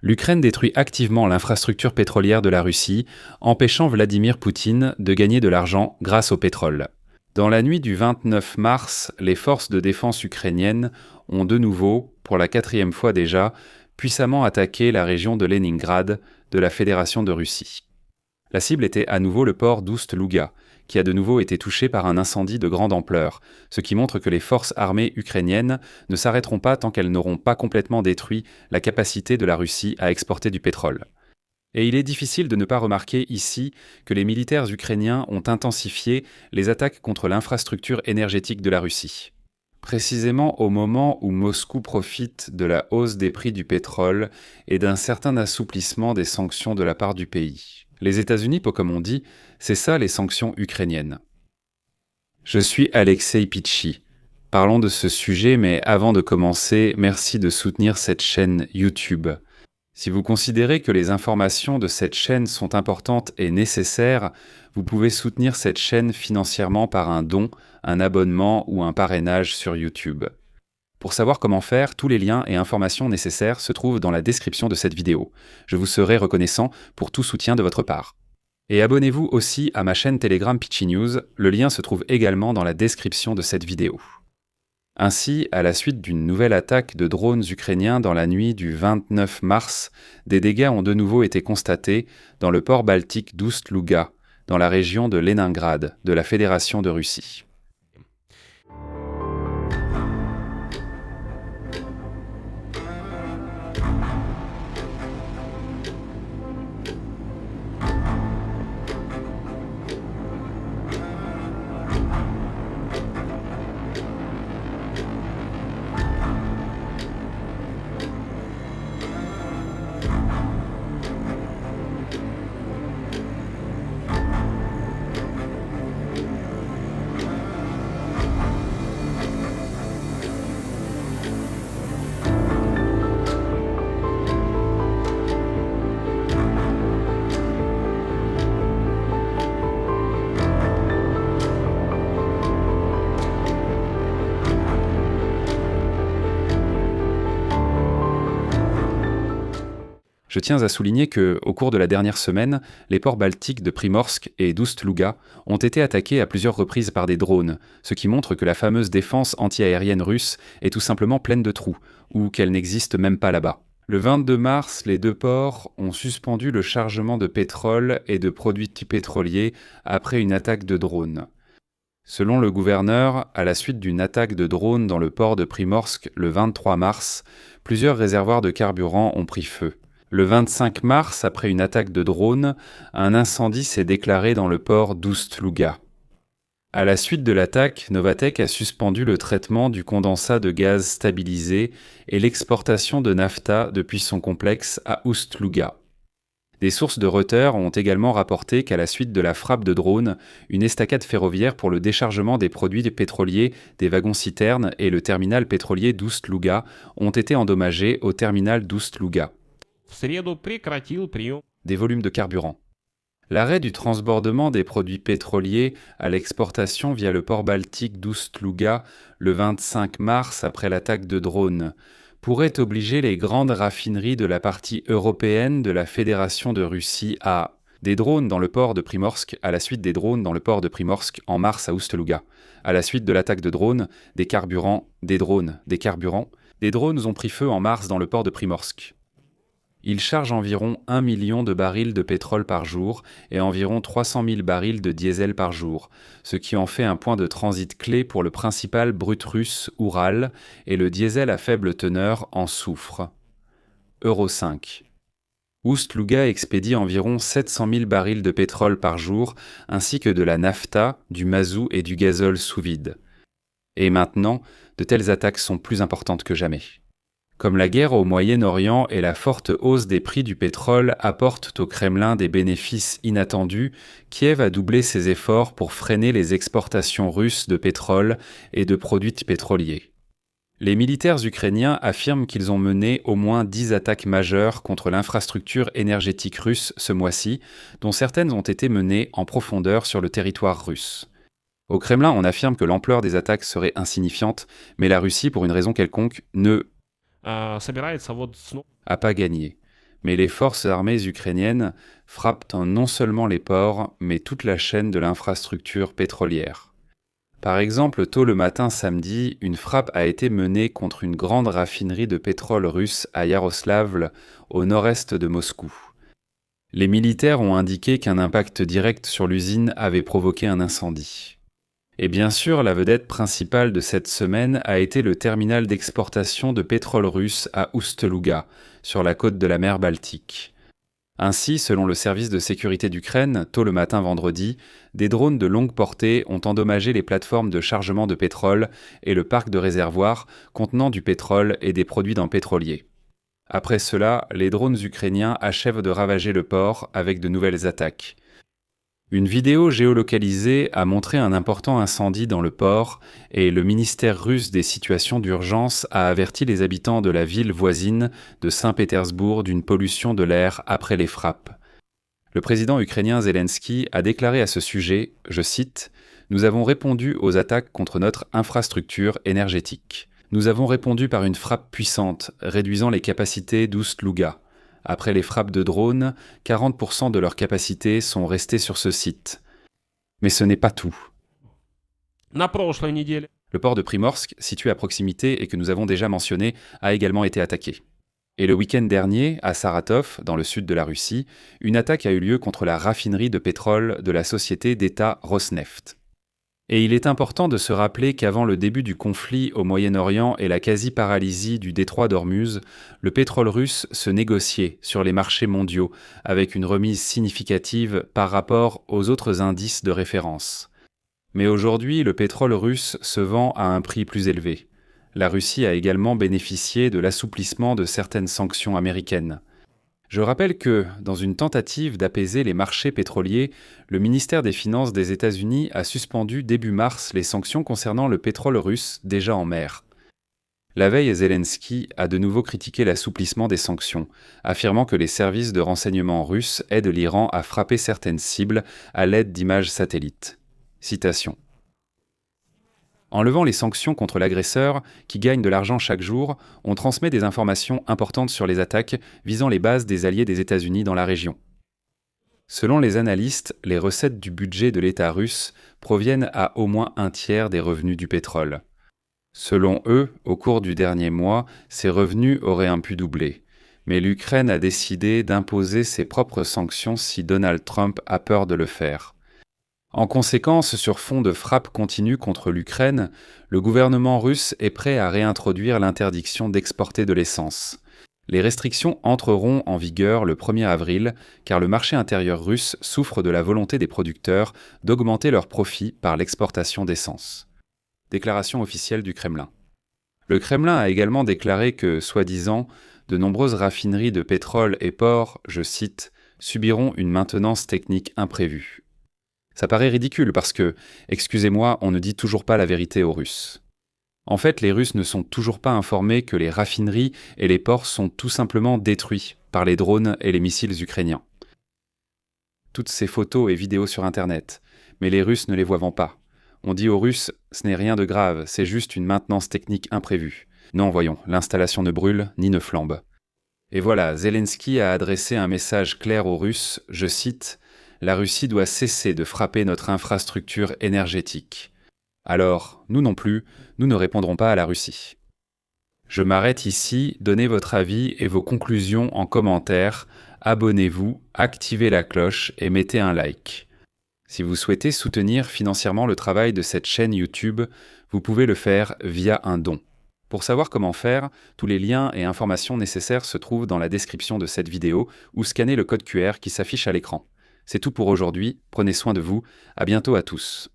L'Ukraine détruit activement l'infrastructure pétrolière de la Russie, empêchant Vladimir Poutine de gagner de l'argent grâce au pétrole. Dans la nuit du 29 mars, les forces de défense ukrainiennes ont de nouveau, pour la 4e fois déjà, puissamment attaqué la région de Leningrad de la Fédération de Russie. La cible était à nouveau le port d'Oust-Louga, qui a de nouveau été touché par un incendie de grande ampleur, ce qui montre que les forces armées ukrainiennes ne s'arrêteront pas tant qu'elles n'auront pas complètement détruit la capacité de la Russie à exporter du pétrole. Et il est difficile de ne pas remarquer ici que les militaires ukrainiens ont intensifié les attaques contre l'infrastructure énergétique de la Russie. Précisément au moment où Moscou profite de la hausse des prix du pétrole et d'un certain assouplissement des sanctions de la part du pays. Les États-Unis, comme on dit, c'est ça les sanctions ukrainiennes. Je suis Alexei Pitchi. Parlons de ce sujet, mais avant de commencer, merci de soutenir cette chaîne YouTube. Si vous considérez que les informations de cette chaîne sont importantes et nécessaires, vous pouvez soutenir cette chaîne financièrement par un don, un abonnement ou un parrainage sur YouTube. Pour savoir comment faire, tous les liens et informations nécessaires se trouvent dans la description de cette vidéo. Je vous serai reconnaissant pour tout soutien de votre part. Et abonnez-vous aussi à ma chaîne Telegram Pitchi News, le lien se trouve également dans la description de cette vidéo. Ainsi, à la suite d'une nouvelle attaque de drones ukrainiens dans la nuit du 29 mars, des dégâts ont de nouveau été constatés dans le port baltique d'Oust-Louga, dans la région de Leningrad, de la Fédération de Russie. Je tiens à souligner que, au cours de la dernière semaine, les ports baltiques de Primorsk et d'Oust-Louga ont été attaqués à plusieurs reprises par des drones, ce qui montre que la fameuse défense antiaérienne russe est tout simplement pleine de trous, ou qu'elle n'existe même pas là-bas. Le 22 mars, les deux ports ont suspendu le chargement de pétrole et de produits pétroliers après une attaque de drones. Selon le gouverneur, à la suite d'une attaque de drones dans le port de Primorsk le 23 mars, plusieurs réservoirs de carburant ont pris feu. Le 25 mars, après une attaque de drone, un incendie s'est déclaré dans le port d'Oust-Louga. À la suite de l'attaque, Novatek a suspendu le traitement du condensat de gaz stabilisé et l'exportation de nafta depuis son complexe à Oust-Louga. Des sources de Reuters ont également rapporté qu'à la suite de la frappe de drone, une estacade ferroviaire pour le déchargement des produits pétroliers des wagons-citernes et le terminal pétrolier d'Oust-Louga ont été endommagés au terminal d'Oust-Louga. Des volumes de carburant. L'arrêt du transbordement des produits pétroliers à l'exportation via le port baltique d'Oust-Louga le 25 mars après l'attaque de drones pourrait obliger les grandes raffineries de la partie européenne de la Fédération de Russie à des drones dans le port de Primorsk à la suite des drones dans le port de Primorsk en mars à Oust-Louga. À la suite de l'attaque de drones, des carburants, des drones, des carburants, des drones ont pris feu en mars dans le port de Primorsk. Il charge environ 1 million de barils de pétrole par jour et environ 300 000 barils de diesel par jour, ce qui en fait un point de transit clé pour le principal brut russe Oural et le diesel à faible teneur en soufre. Euro 5. Oust-Louga expédie environ 700 000 barils de pétrole par jour, ainsi que de la nafta, du mazout et du gazole sous vide. Et maintenant, de telles attaques sont plus importantes que jamais. Comme la guerre au Moyen-Orient et la forte hausse des prix du pétrole apportent au Kremlin des bénéfices inattendus, Kiev a doublé ses efforts pour freiner les exportations russes de pétrole et de produits pétroliers. Les militaires ukrainiens affirment qu'ils ont mené au moins 10 attaques majeures contre l'infrastructure énergétique russe ce mois-ci, dont certaines ont été menées en profondeur sur le territoire russe. Au Kremlin, on affirme que l'ampleur des attaques serait insignifiante, mais la Russie, pour une raison quelconque, a pas gagné. Mais les forces armées ukrainiennes frappent non seulement les ports, mais toute la chaîne de l'infrastructure pétrolière. Par exemple, tôt le matin samedi, une frappe a été menée contre une grande raffinerie de pétrole russe à Yaroslavl, au nord-est de Moscou. Les militaires ont indiqué qu'un impact direct sur l'usine avait provoqué un incendie. Et bien sûr, la vedette principale de cette semaine a été le terminal d'exportation de pétrole russe à Oust-Louga, sur la côte de la mer Baltique. Ainsi, selon le service de sécurité d'Ukraine, tôt le matin vendredi, des drones de longue portée ont endommagé les plateformes de chargement de pétrole et le parc de réservoirs contenant du pétrole et des produits d'un pétrolier. Après cela, les drones ukrainiens achèvent de ravager le port avec de nouvelles attaques. Une vidéo géolocalisée a montré un important incendie dans le port et le ministère russe des situations d'urgence a averti les habitants de la ville voisine de Saint-Pétersbourg d'une pollution de l'air après les frappes. Le président ukrainien Zelensky a déclaré à ce sujet, je cite, « Nous avons répondu aux attaques contre notre infrastructure énergétique. Nous avons répondu par une frappe puissante, réduisant les capacités d'Oust-Louga. Après les frappes de drones, 40% de leurs capacités sont restées sur ce site. Mais ce n'est pas tout. » Le port de Primorsk, situé à proximité et que nous avons déjà mentionné, a également été attaqué. Et le week-end dernier, à Saratov, dans le sud de la Russie, une attaque a eu lieu contre la raffinerie de pétrole de la société d'État Rosneft. Et il est important de se rappeler qu'avant le début du conflit au Moyen-Orient et la quasi-paralysie du détroit d'Ormuz, le pétrole russe se négociait sur les marchés mondiaux avec une remise significative par rapport aux autres indices de référence. Mais aujourd'hui, le pétrole russe se vend à un prix plus élevé. La Russie a également bénéficié de l'assouplissement de certaines sanctions américaines. Je rappelle que, dans une tentative d'apaiser les marchés pétroliers, le ministère des Finances des États-Unis a suspendu début mars les sanctions concernant le pétrole russe déjà en mer. La veille, Zelensky a de nouveau critiqué l'assouplissement des sanctions, affirmant que les services de renseignement russes aident l'Iran à frapper certaines cibles à l'aide d'images satellites. Citation. En levant les sanctions contre l'agresseur, qui gagne de l'argent chaque jour, on transmet des informations importantes sur les attaques visant les bases des alliés des États-Unis dans la région. Selon les analystes, les recettes du budget de l'État russe proviennent à au moins un tiers des revenus du pétrole. Selon eux, au cours du dernier mois, ces revenus auraient pu doubler. Mais l'Ukraine a décidé d'imposer ses propres sanctions si Donald Trump a peur de le faire. En conséquence, sur fond de frappes continues contre l'Ukraine, le gouvernement russe est prêt à réintroduire l'interdiction d'exporter de l'essence. Les restrictions entreront en vigueur le 1er avril, car le marché intérieur russe souffre de la volonté des producteurs d'augmenter leurs profits par l'exportation d'essence. Déclaration officielle du Kremlin. Le Kremlin a également déclaré que, soi-disant, de nombreuses raffineries de pétrole et ports, je cite, subiront une maintenance technique imprévue. Ça paraît ridicule parce que, excusez-moi, on ne dit toujours pas la vérité aux Russes. En fait, les Russes ne sont toujours pas informés que les raffineries et les ports sont tout simplement détruits par les drones et les missiles ukrainiens. Toutes ces photos et vidéos sur Internet, mais les Russes ne les voient pas. On dit aux Russes, ce n'est rien de grave, c'est juste une maintenance technique imprévue. Non, voyons, l'installation ne brûle ni ne flambe. Et voilà, Zelensky a adressé un message clair aux Russes, je cite, « La Russie doit cesser de frapper notre infrastructure énergétique. » Alors, nous non plus, nous ne répondrons pas à la Russie. Je m'arrête ici, donnez votre avis et vos conclusions en commentaire, abonnez-vous, activez la cloche et mettez un like. Si vous souhaitez soutenir financièrement le travail de cette chaîne YouTube, vous pouvez le faire via un don. Pour savoir comment faire, tous les liens et informations nécessaires se trouvent dans la description de cette vidéo ou scannez le code QR qui s'affiche à l'écran. C'est tout pour aujourd'hui, prenez soin de vous, à bientôt à tous.